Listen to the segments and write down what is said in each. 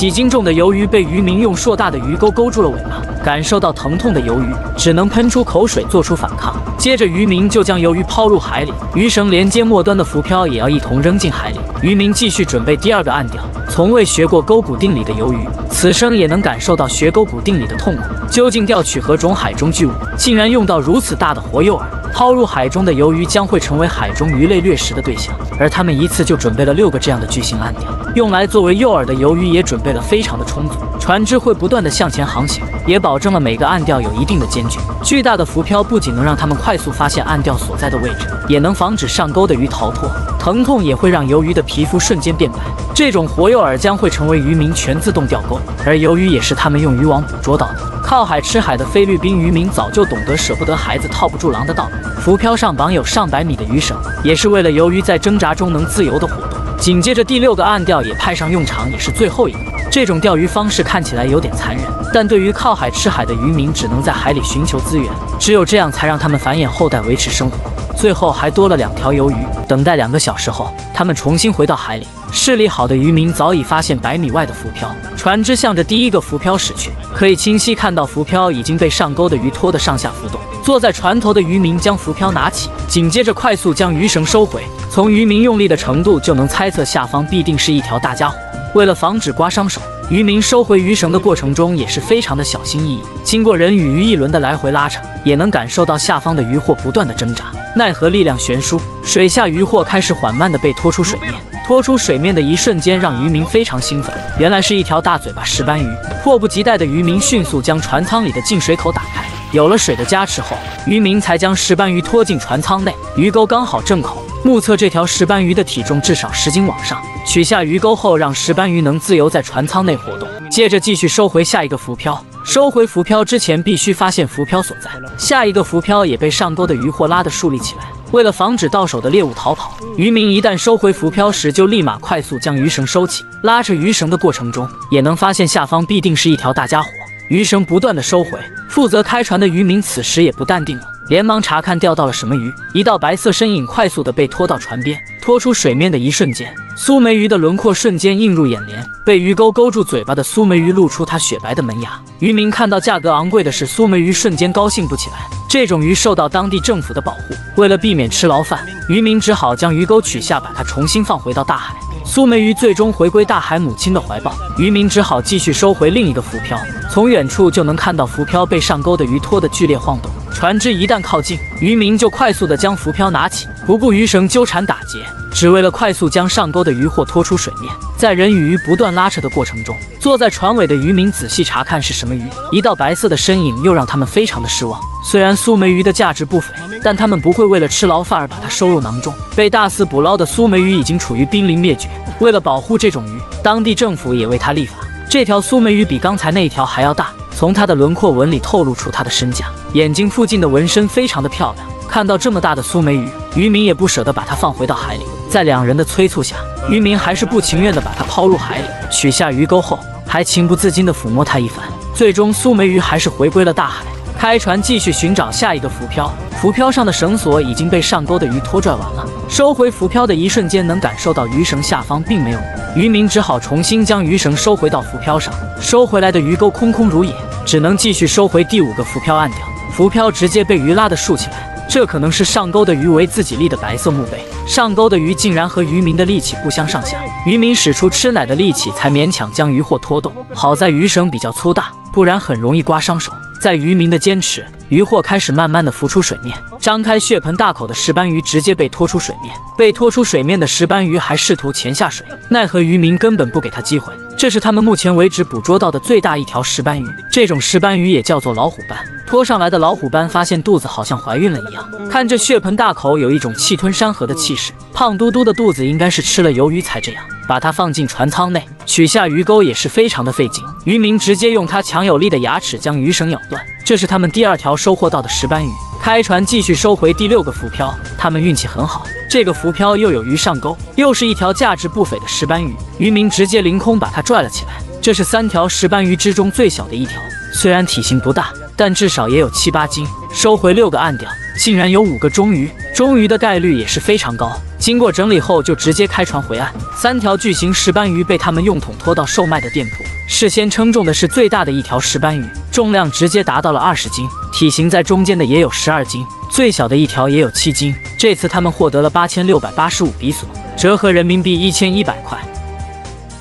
几斤重的鱿鱼被渔民用硕大的鱼钩勾住了尾巴，感受到疼痛的鱿鱼只能喷出口水做出反抗。接着渔民就将鱿鱼抛入海里，鱼绳连接末端的浮漂也要一同扔进海里。渔民继续准备第二个暗钓。从未学过勾股定理的鱿鱼，此生也能感受到学勾股定理的痛苦。究竟钓取何种海中巨物，竟然用到如此大的活诱饵？抛入海中的鱿鱼将会成为海中鱼类掠食的对象，而他们一次就准备了6个这样的巨型暗钓，用来作为诱饵的鱿鱼也准备了非常的充足。船只会不断的向前航行，也保证了每个暗钓有一定的间距。巨大的浮漂不仅能让他们快速发现暗钓所在的位置，也能防止上钩的鱼逃脱。疼痛也会让鱿鱼的皮肤瞬间变白。这种活诱饵将会成为渔民全自动钓钩，而鱿鱼也是他们用渔网捕捉到的。靠海吃海的菲律宾渔民早就懂得舍不得孩子套不住狼的道理。浮漂上绑有上百米的鱼绳，也是为了鱿鱼在挣扎中能自由的活动。紧接着第6个暗钓也派上用场，也是最后一个。这种钓鱼方式看起来有点残忍，但对于靠海吃海的渔民，只能在海里寻求资源，只有这样才让他们繁衍后代，维持生活。最后还多了2条鱿鱼。等待2个小时后，他们重新回到海里。视力好的渔民早已发现100米外的浮漂，船只向着第1个浮漂驶去，可以清晰看到浮漂已经被上钩的鱼拖得上下浮动。坐在船头的渔民将浮漂拿起，紧接着快速将鱼绳收回。从渔民用力的程度就能猜测下方必定是一条大家伙。为了防止刮伤手，渔民收回鱼绳的过程中也是非常的小心翼翼。经过人与鱼一轮的来回拉扯，也能感受到下方的鱼货不断的挣扎，奈何力量悬殊，水下鱼货开始缓慢的被拖出水面。拖出水面的一瞬间让渔民非常兴奋，原来是一条大嘴巴石斑鱼。迫不及待的渔民迅速将船舱里的进水口打开，有了水的加持后，渔民才将石斑鱼拖进船舱内，鱼钩刚好正口。目测这条石斑鱼的体重至少10斤往上。取下鱼钩后，让石斑鱼能自由在船舱内活动。接着继续收回下一个浮漂。收回浮漂之前，必须发现浮漂所在。下一个浮漂也被上钩的鱼货拉得竖立起来。为了防止到手的猎物逃跑，渔民一旦收回浮漂时，就立马快速将鱼绳收起。拉扯鱼绳的过程中，也能发现下方必定是一条大家伙。鱼绳不断的收回，负责开船的渔民此时也不淡定了，连忙查看钓到了什么鱼。一道白色身影快速的被拖到船边，拖出水面的一瞬间，苏梅鱼的轮廓瞬间映入眼帘。被鱼钩勾住嘴巴的苏梅鱼露出它雪白的门牙。渔民看到价格昂贵的是苏梅鱼，瞬间高兴不起来。这种鱼受到当地政府的保护，为了避免吃牢饭，渔民只好将鱼钩取下，把它重新放回到大海。苏梅鱼最终回归大海母亲的怀抱，渔民只好继续收回另一个浮漂。从远处就能看到浮漂被上钩的鱼拖得剧烈晃动。船只一旦靠近，渔民就快速的将浮漂拿起，不顾鱼绳纠缠打结，只为了快速将上钩的鱼货拖出水面。在人与鱼不断拉扯的过程中，坐在船尾的渔民仔细查看是什么鱼，一道白色的身影又让他们非常的失望。虽然苏梅鱼的价值不菲，但他们不会为了吃牢饭而把它收入囊中。被大肆捕捞的苏梅鱼已经处于濒临灭绝，为了保护这种鱼，当地政府也为它立法。这条苏梅鱼比刚才那一条还要大，从它的轮廓纹里透露出它的身价，眼睛附近的纹身非常的漂亮。看到这么大的苏梅鱼，渔民也不舍得把它放回到海里。在2人的催促下，渔民还是不情愿的把它抛入海里。取下鱼钩后，还情不自禁的抚摸它一番。最终苏梅鱼还是回归了大海。开船继续寻找下一个浮漂。浮漂上的绳索已经被上钩的鱼拖拽完了。收回浮漂的一瞬间，能感受到鱼绳下方并没有鱼，渔民只好重新将鱼绳收回到浮漂上。收回来的鱼钩空空如也，只能继续收回第5个浮漂暗钓。浮漂直接被鱼拉得竖起来。这可能是上钩的鱼为自己立的白色墓碑。上钩的鱼竟然和渔民的力气不相上下，渔民使出吃奶的力气才勉强将鱼货拖动。好在鱼绳比较粗大，不然很容易刮伤手。在渔民的坚持，鱼货开始慢慢的浮出水面。张开血盆大口的石斑鱼直接被拖出水面。被拖出水面的石斑鱼还试图潜下水，奈何渔民根本不给它机会。这是他们目前为止捕捉到的最大一条石斑鱼。这种石斑鱼也叫做老虎斑。拖上来的老虎斑发现肚子好像怀孕了一样，看着血盆大口，有一种气吞山河的气势。胖嘟嘟的肚子应该是吃了鱿鱼才这样。把它放进船舱内，取下鱼钩也是非常的费劲。渔民直接用他强有力的牙齿将鱼绳咬断。这是他们第2条收获到的石斑鱼。开船继续收回第6个浮漂。他们运气很好，这个浮漂又有鱼上钩，又是一条价值不菲的石斑鱼。渔民直接凌空把它拽了起来。这是3条石斑鱼之中最小的一条，虽然体型不大，但至少也有7、8斤。收回6个暗钓，竟然有5个中鱼，中鱼的概率也是非常高。经过整理后，就直接开船回岸。3条巨型石斑鱼被他们用桶拖到售卖的店铺，事先称重的是最大的一条石斑鱼，重量直接达到了20斤，体型在中间的也有12斤，最小的一条也有7斤。这次他们获得了8685比索，折合人民币1100块。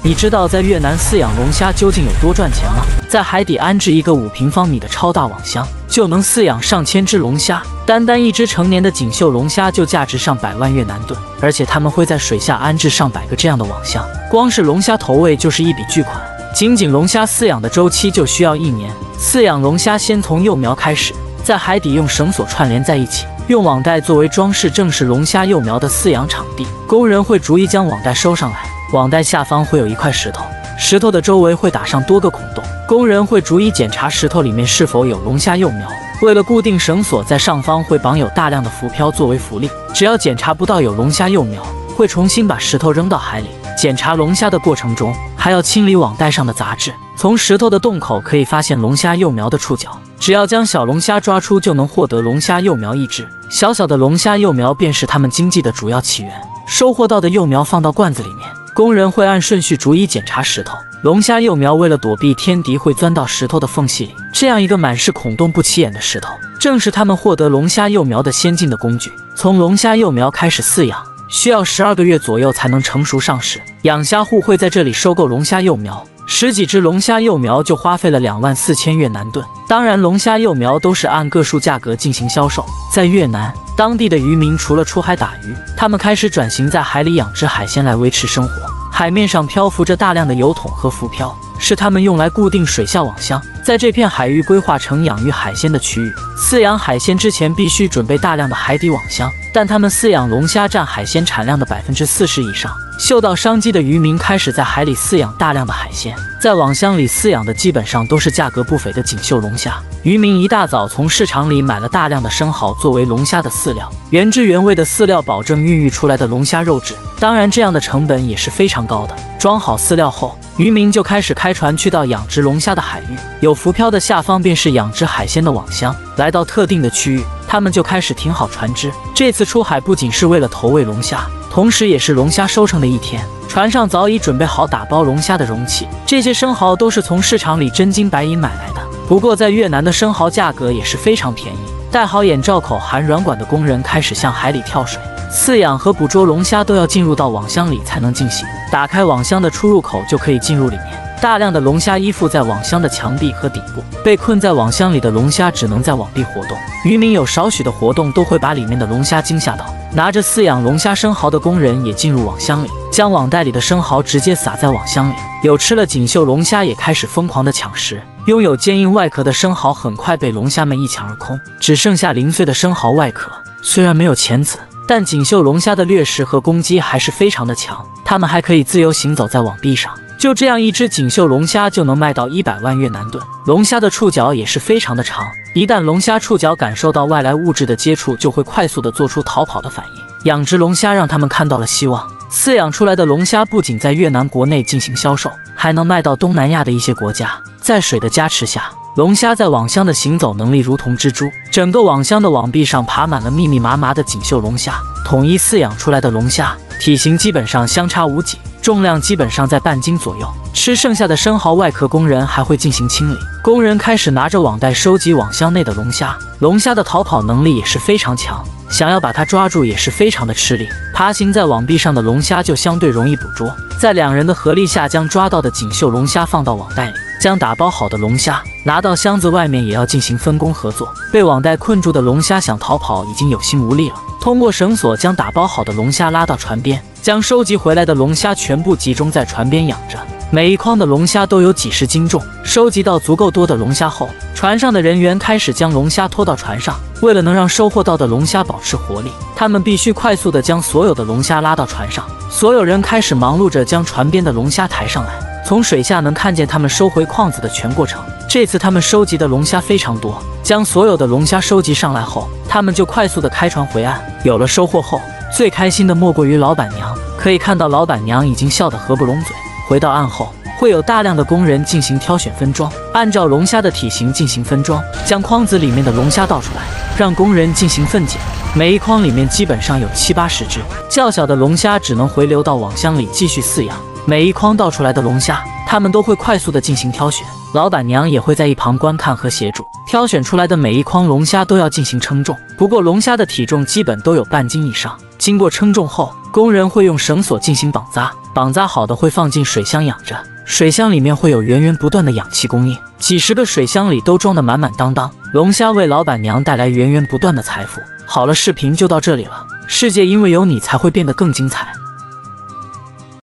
你知道在越南饲养龙虾究竟有多赚钱吗？在海底安置一个5平方米的超大网箱，就能饲养上千只龙虾。单单一只成年的锦绣龙虾就价值上百万越南盾，而且他们会在水下安置上百个这样的网箱，光是龙虾投喂就是一笔巨款。仅仅龙虾饲养的周期就需要1年。饲养龙虾先从幼苗开始，在海底用绳索串联在一起，用网袋作为装饰，正是龙虾幼苗的饲养场地。工人会逐一将网袋收上来，网袋下方会有一块石头，石头的周围会打上多个孔洞，工人会逐一检查石头里面是否有龙虾幼苗。为了固定绳索，在上方会绑有大量的浮漂作为浮力，只要检查不到有龙虾幼苗，会重新把石头扔到海里。检查龙虾的过程中，还要清理网袋上的杂质。从石头的洞口可以发现龙虾幼苗的触角，只要将小龙虾抓出，就能获得龙虾幼苗1只。小小的龙虾幼苗便是它们经济的主要起源。收获到的幼苗放到罐子里面，工人会按顺序逐一检查石头。龙虾幼苗为了躲避天敌，会钻到石头的缝隙里，这样一个满是孔洞不起眼的石头，正是他们获得龙虾幼苗的先进的工具。从龙虾幼苗开始饲养，需要12个月左右才能成熟上市。养虾户会在这里收购龙虾幼苗，10几只龙虾幼苗就花费了24000越南盾。当然，龙虾幼苗都是按个数价格进行销售。在越南，当地的渔民除了出海打鱼，他们开始转型在海里养殖海鲜来维持生活。海面上漂浮着大量的油桶和浮漂，是他们用来固定水下网箱。在这片海域规划成养育海鲜的区域，饲养海鲜之前必须准备大量的海底网箱，但他们饲养龙虾占海鲜产量的40%以上。嗅到商机的渔民开始在海里饲养大量的海鲜，在网箱里饲养的基本上都是价格不菲的锦绣龙虾。渔民一大早从市场里买了大量的生蚝作为龙虾的饲料，原汁原味的饲料保证孕育出来的龙虾肉质。当然，这样的成本也是非常高的。装好饲料后，渔民就开始开船去到养殖龙虾的海域，有浮漂的下方便是养殖海鲜的网箱。来到特定的区域，他们就开始停好船只。这次出海不仅是为了投喂龙虾，同时也是龙虾收成的一天。船上早已准备好打包龙虾的容器，这些生蚝都是从市场里真金白银买来的。不过在越南的生蚝价格也是非常便宜。戴好眼罩、口含软管的工人开始向海里跳水。饲养和捕捉龙虾都要进入到网箱里才能进行。打开网箱的出入口就可以进入里面。大量的龙虾依附在网箱的墙壁和底部，被困在网箱里的龙虾只能在网壁活动。渔民有少许的活动都会把里面的龙虾惊吓到。拿着饲养龙虾生蚝的工人也进入网箱里，将网袋里的生蚝直接撒在网箱里。有吃了锦绣龙虾也开始疯狂的抢食。拥有坚硬外壳的生蚝很快被龙虾们一抢而空，只剩下零碎的生蚝外壳。虽然没有钳子，但锦绣龙虾的掠食和攻击还是非常的强，它们还可以自由行走在网壁上。就这样，一只锦绣龙虾就能卖到100万越南盾。龙虾的触角也是非常的长，一旦龙虾触角感受到外来物质的接触，就会快速的做出逃跑的反应。养殖龙虾让他们看到了希望。饲养出来的龙虾不仅在越南国内进行销售，还能卖到东南亚的一些国家。在水的加持下，龙虾在网箱的行走能力如同蜘蛛，整个网箱的网壁上爬满了密密麻麻的锦绣龙虾。统一饲养出来的龙虾体型基本上相差无几，重量基本上在半斤左右。吃剩下的生蚝外壳，工人还会进行清理。工人开始拿着网袋收集网箱内的龙虾。龙虾的逃跑能力也是非常强，想要把它抓住也是非常的吃力。爬行在网壁上的龙虾就相对容易捕捉。在2人的合力下，将抓到的锦绣龙虾放到网袋里，将打包好的龙虾拿到箱子外面，也要进行分工合作。被网袋困住的龙虾想逃跑已经有心无力了，通过绳索将打包好的龙虾拉到船边，将收集回来的龙虾全部集中在船边养着。每一筐的龙虾都有几十斤重。收集到足够多的龙虾后，船上的人员开始将龙虾拖到船上。为了能让收获到的龙虾保持活力，他们必须快速地将所有的龙虾拉到船上。所有人开始忙碌着将船边的龙虾抬上来。从水下能看见他们收回筐子的全过程。这次他们收集的龙虾非常多，将所有的龙虾收集上来后，他们就快速地开船回岸。有了收获后，最开心的莫过于老板娘。可以看到老板娘已经笑得合不拢嘴。回到岸后，会有大量的工人进行挑选分装，按照龙虾的体型进行分装，将筐子里面的龙虾倒出来，让工人进行分拣。每一筐里面基本上有7、80只，较小的龙虾只能回流到网箱里继续饲养。每一筐倒出来的龙虾，他们都会快速的进行挑选，老板娘也会在一旁观看和协助。挑选出来的每一筐龙虾都要进行称重，不过龙虾的体重基本都有半斤以上。经过称重后，工人会用绳索进行绑扎，绑扎好的会放进水箱养着。水箱里面会有源源不断的氧气供应，几十个水箱里都装得满满当当。龙虾为老板娘带来源源不断的财富。好了，视频就到这里了。世界因为有你才会变得更精彩。